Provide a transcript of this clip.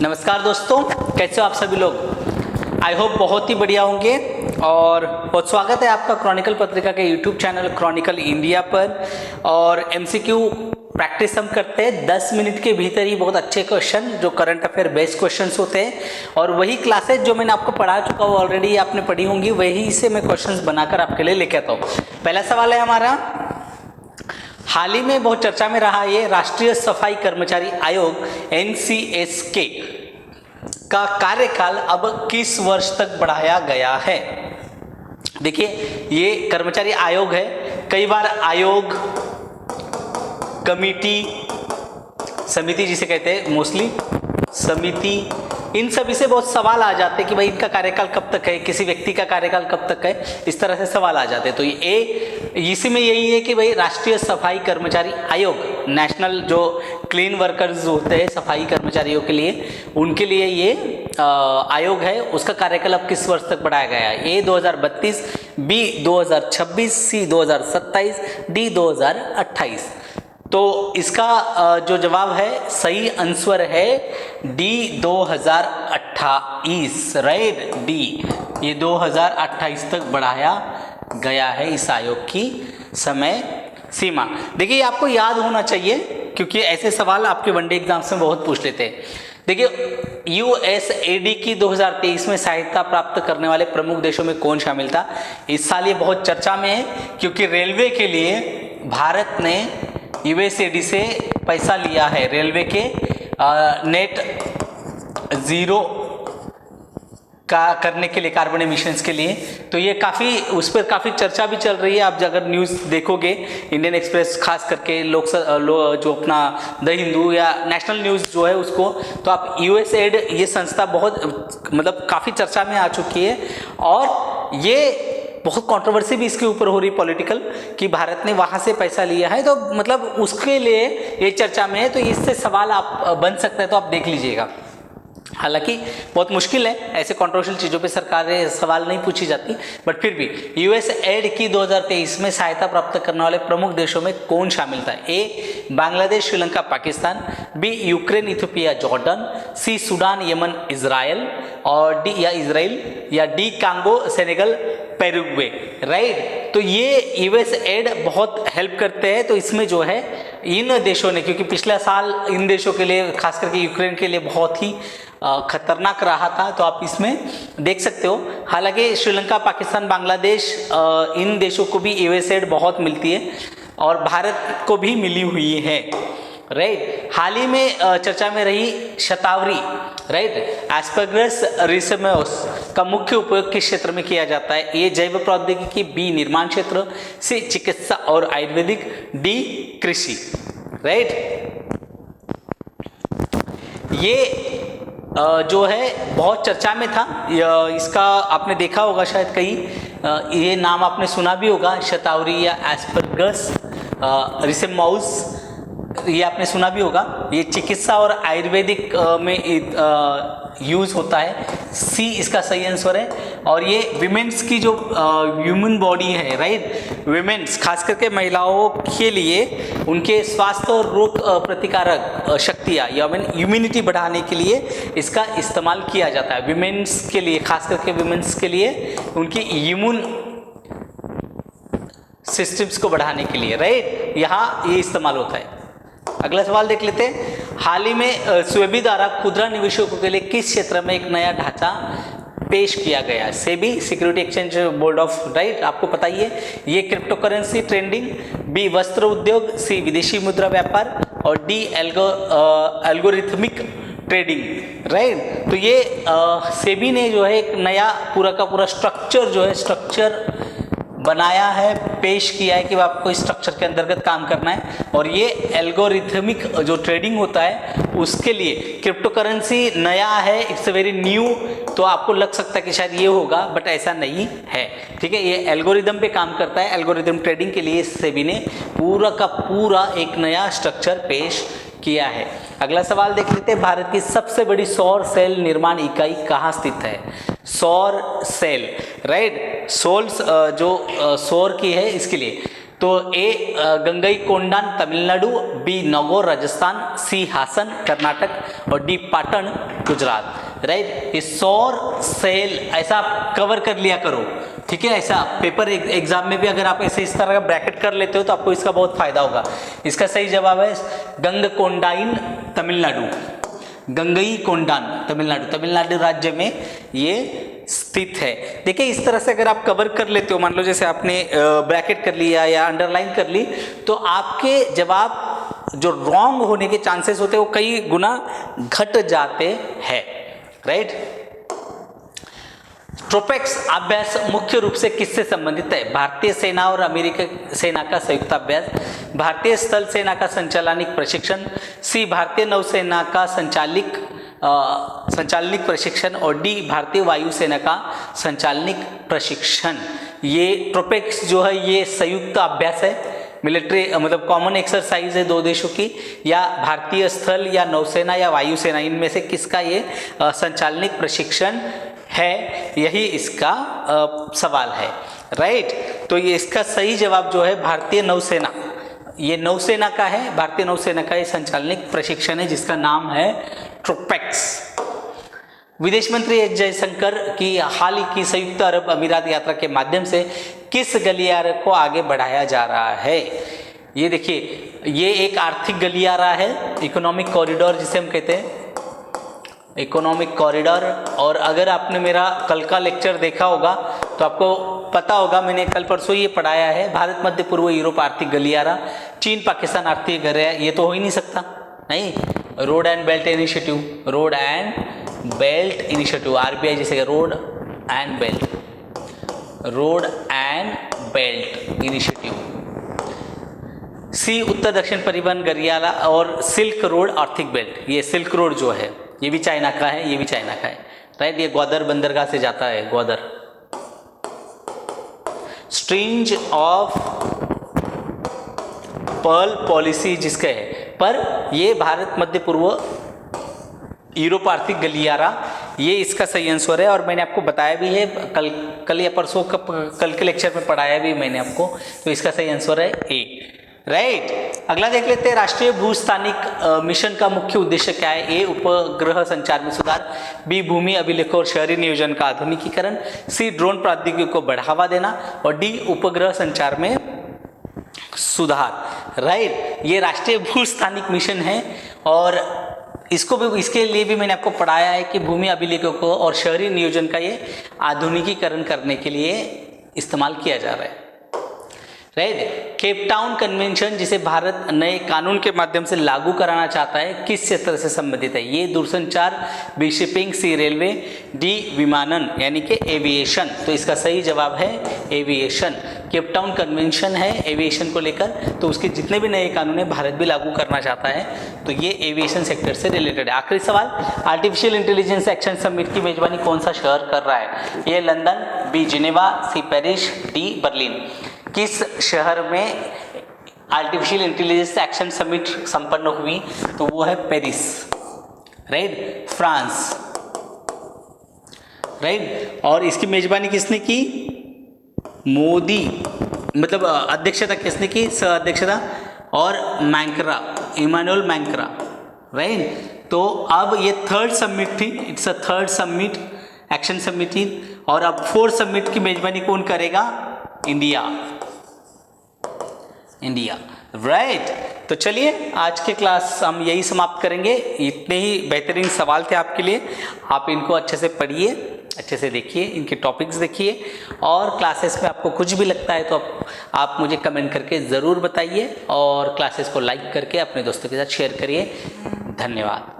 नमस्कार दोस्तों, कैसे हो आप सभी लोग। आई होप बहुत ही बढ़िया होंगे और बहुत स्वागत है आपका क्रॉनिकल पत्रिका के यूट्यूब चैनल क्रॉनिकल इंडिया पर। और एमसीक्यू प्रैक्टिस हम करते हैं 10 मिनट के भीतर ही बहुत अच्छे क्वेश्चन जो करंट अफेयर बेस्ड क्वेश्चंस होते हैं। और वही क्लासेज जो मैंने आपको पढ़ा चुका हूँ ऑलरेडी आपने पढ़ी होंगी, वही से मैं क्वेश्चंस बनाकर आपके लिए लेके आता हूँ। पहला सवाल है हमारा, हाल ही में बहुत चर्चा में रहा ये राष्ट्रीय सफाई कर्मचारी आयोग NCSK का कार्यकाल अब किस वर्ष तक बढ़ाया गया है। देखिए ये कर्मचारी आयोग है, कई बार आयोग, कमिटी, समिति जिसे कहते हैं मोस्टली समिति, इन सभी से बहुत सवाल आ जाते हैं कि भाई इनका कार्यकाल कब तक है, किसी व्यक्ति का कार्यकाल कब तक है, इस तरह से सवाल आ जाते हैं। तो ये इसी में यही है कि भाई राष्ट्रीय सफाई कर्मचारी आयोग, नेशनल जो क्लीन वर्कर्स होते हैं सफाई कर्मचारियों के लिए, उनके लिए ये आयोग है, उसका कार्यकाल अब किस वर्ष तक बढ़ाया गया है। A 2032, B 2026, C 2027, D 2028। तो इसका जो जवाब है सही आंसर है D 2028, राइट। डी ये 2028 तक बढ़ाया गया है इस आयोग की समय सीमा। देखिए आपको याद होना चाहिए क्योंकि ऐसे सवाल आपके वनडे एग्जाम्स में बहुत पूछ लेते हैं। देखिए USAID की 2023 में सहायता प्राप्त करने वाले प्रमुख देशों में कौन शामिल था। इस साल ये बहुत चर्चा में है क्योंकि रेलवे के लिए भारत ने USAID से पैसा लिया है, रेलवे के नेट जीरो का करने के लिए, कार्बन एमिशंस के लिए। तो ये काफ़ी उस पर काफ़ी चर्चा भी चल रही है। आप अगर न्यूज़ देखोगे इंडियन एक्सप्रेस खास करके जो अपना द हिंदू या नेशनल न्यूज़ जो है उसको, तो आप USAID ये संस्था बहुत मतलब काफ़ी चर्चा में आ चुकी है और ये बहुत कंट्रोवर्सी भी इसके ऊपर हो रही पॉलिटिकल कि भारत ने वहाँ से पैसा लिया है, तो मतलब उसके लिए ये चर्चा में है। तो इससे सवाल आप बन सकता है, तो आप देख लीजिएगा। हालांकि बहुत मुश्किल है, ऐसे कंट्रोवर्शियल चीज़ों पे सरकारें सवाल नहीं पूछी जाती, बट फिर भी USAID की 2023 में सहायता प्राप्त करने वाले प्रमुख देशों में कौन शामिल था। A Bangladesh, Sri Lanka, Pakistan, B Ukraine, Ethiopia, Jordan, C Sudan, Yemen, Israel और D कांगो, सेनेगल, पेरुग्वे, राइट। तो ये USAID बहुत हेल्प करते हैं। तो इसमें जो है इन देशों ने, क्योंकि पिछला साल इन देशों के लिए खास करके यूक्रेन के लिए बहुत ही खतरनाक रहा था, तो आप इसमें देख सकते हो। हालांकि श्रीलंका, पाकिस्तान, बांग्लादेश इन देशों को भी USAID बहुत मिलती है और भारत को भी मिली हुई है, राइट। हाल ही में चर्चा में रही शतावरी, राइट, एस्परगस रिसेमोस का मुख्य उपयोग किस क्षेत्र में किया जाता है। A जैव प्रौद्योगिकी, B निर्माण क्षेत्र, C चिकित्सा और आयुर्वेदिक, D कृषि, राइट। ये जो है बहुत चर्चा में था, इसका आपने देखा होगा शायद कई, ये नाम आपने सुना भी होगा, शतावरी या एस्परगस रिसेमोस, ये आपने सुना भी होगा। ये चिकित्सा और आयुर्वेदिक में यूज़ होता है। C इसका सही आंसर है। और ये विमेंस की जो ह्यूमन बॉडी है, राइट, विमेंस खास करके महिलाओं के लिए उनके स्वास्थ्य और रोग प्रतिकारक शक्तियाँ या इम्यूनिटी बढ़ाने के लिए इसका इस्तेमाल किया जाता है। विमेंस के लिए, खास करके विमेंस के लिए उनकी इम्यून सिस्टम्स को बढ़ाने के लिए, राइट, यहाँ ये इस्तेमाल होता है। अगला सवाल देख लेते हैं। हाल ही में सेबी द्वारा खुदरा निवेशकों के लिए किस क्षेत्र में एक नया ढांचा पेश किया गया है। SEBI security exchange board of, right, आपको पता ही है। ये क्रिप्टो करेंसी ट्रेडिंग, B वस्त्र उद्योग, C विदेशी मुद्रा व्यापार और D एल्गोरिथमिक ट्रेडिंग, राइट। तो ये सेबी ने जो है एक नया पूरा का पूरा स्ट्रक्चर जो है स्ट्रक्चर बनाया है, पेश किया है कि आपको इस स्ट्रक्चर के अंतर्गत काम करना है। और ये एल्गोरिथमिक जो ट्रेडिंग होता है उसके लिए क्रिप्टो करेंसी नया है, इट्स वेरी न्यू। तो आपको लग सकता है कि शायद ये होगा, बट ऐसा नहीं है, ठीक है। ये एल्गोरिदम पे काम करता है। एल्गोरिदम ट्रेडिंग के लिए सेबी ने पूरा का पूरा एक नया स्ट्रक्चर पेश किया है। अगला सवाल देख लेते हैं। भारत की सबसे बड़ी सौर सेल निर्माण इकाई कहाँ स्थित है। सौर सेल, राइट, सोल्स जो सौर की है इसके लिए तो ए गंगईकोंडान तमिलनाडु, बी नागौर राजस्थान, सी हासन कर्नाटक और डी पाटन गुजरात। राइट, ये सौर सेल ऐसा आप कवर कर लिया करो, ठीक है। ऐसा पेपर एग्जाम में भी अगर आप ऐसे इस तरह का ब्रैकेट कर लेते हो तो आपको इसका बहुत फायदा होगा। इसका सही जवाब है गंगकोंडाइन तमिलनाडु, गंगईकोंडान तमिलनाडु राज्य में ये स्थित है। देखिए इस तरह से अगर आप कवर कर लेते हो, मान लो जैसे आपने ब्रैकेट कर लिया या अंडरलाइन कर ली, तो आपके जवाब जो रॉन्ग होने के चांसेस होते हैं वो कई गुना घट जाते हैं। राइट, ट्रोपेक्स अभ्यास मुख्य रूप से किससे संबंधित है? भारतीय सेना और अमेरिकी सेना का संयुक्त अभ्यास, भारतीय स्थल सेना का संचालनिक प्रशिक्षण, सी भारतीय नौसेना का संचालनिक प्रशिक्षण और डी भारतीय वायुसेना का संचालनिक प्रशिक्षण। ये ट्रोपेक्स जो है ये संयुक्त अभ्यास है, मिलिट्री मतलब कॉमन एक्सरसाइज है दो देशों की, या भारतीय स्थल या नौसेना या वायुसेना इनमें से किसका ये संचालनिक प्रशिक्षण है, यही इसका सवाल है। राइट, तो ये इसका सही जवाब जो है भारतीय नौसेना, ये नौसेना का है, भारतीय नौसेना का ये संचालनिक प्रशिक्षण है जिसका नाम है ट्रोपेक्स। विदेश मंत्री एस जयशंकर की हाल ही की संयुक्त अरब अमीरात यात्रा के माध्यम से किस गलियारे को आगे बढ़ाया जा रहा है? ये देखिए, ये एक आर्थिक गलियारा है, इकोनॉमिक कॉरिडोर जिसे हम कहते हैं, इकोनॉमिक कॉरिडोर। और अगर आपने मेरा कल का लेक्चर देखा होगा तो आपको पता होगा, मैंने कल परसों ये पढ़ाया है, भारत मध्य पूर्व यूरोप आर्थिक गलियारा, चीन पाकिस्तान आर्थिक गलियारा, ये तो हो ही नहीं सकता। नहीं, road and belt initiative, road and belt initiative, RBI जैसे road and belt, road and belt initiative. सी उत्तर दक्षिण परिवहन गलियारा और सिल्क रोड आर्थिक बेल्ट, ये सिल्क रोड जो है ये भी चाइना का है, ये भी चाइना का है। राइट, ये ग्वादर बंदरगाह से जाता है, ग्वादर। स्ट्रिंज ऑफ पर्ल पॉलिसी जिसके है, पर ये भारत मध्य पूर्व यूरोप आर्थिक गलियारा, ये इसका सही आंसर है। और मैंने आपको बताया भी है कल या परसों कल के लेक्चर में पढ़ाया भी मैंने आपको, तो इसका सही आंसर है ए। राइट, अगला देख लेते हैं, राष्ट्रीय भूस्थानिक मिशन का मुख्य उद्देश्य क्या है? ए उपग्रह संचार में सुधार, बी भूमि अभिलेख और शहरी नियोजन का आधुनिकीकरण, सी ड्रोन प्रौद्योगिकी को बढ़ावा देना और डी उपग्रह संचार में सुधार। राइट, ये राष्ट्रीय भूस्थानिक मिशन है और इसको भी, इसके लिए भी मैंने आपको पढ़ाया है कि भूमि अभिलेखों को और शहरी नियोजन का ये आधुनिकीकरण करने के लिए इस्तेमाल किया जा रहा है। राइट, केप टाउन कन्वेंशन जिसे भारत नए कानून के माध्यम से लागू कराना चाहता है किस क्षेत्र से संबंधित है? ये दूरसंचार, बी शिपिंग, सी रेलवे, डी विमानन यानी कि एविएशन। तो इसका सही जवाब है एविएशन। केप टाउन कन्वेंशन है एविएशन को लेकर, तो उसके जितने भी नए कानून है भारत भी लागू करना चाहता है, तो ये एविएशन सेक्टर से रिलेटेड है। आखिरी सवाल, आर्टिफिशियल इंटेलिजेंस एक्शन समिट की मेजबानी कौन सा शहर कर रहा है? ये London, B Geneva, C Paris, D Berlin. किस शहर में आर्टिफिशियल इंटेलिजेंस एक्शन समिट संपन्न हुई? तो वो है पेरिस। Right, France. राइट, और इसकी मेजबानी किसने की? मोदी, मतलब अध्यक्षता किसने की? सह अध्यक्षता और मैंक्रा, इमानुएल मैंक्रा। राइट, तो अब ये थर्ड समिट थी, it's a third summit, action summit थी, और अब फोर्थ समिट की मेजबानी कौन करेगा? इंडिया। राइट, तो चलिए आज के क्लास हम यही समाप्त करेंगे। इतने ही बेहतरीन सवाल थे आपके लिए, आप इनको अच्छे से पढ़िए, अच्छे से देखिए, इनके टॉपिक्स देखिए, और क्लासेस में आपको कुछ भी लगता है तो आप मुझे कमेंट करके ज़रूर बताइए, और क्लासेस को लाइक करके अपने दोस्तों के साथ शेयर करिए। धन्यवाद।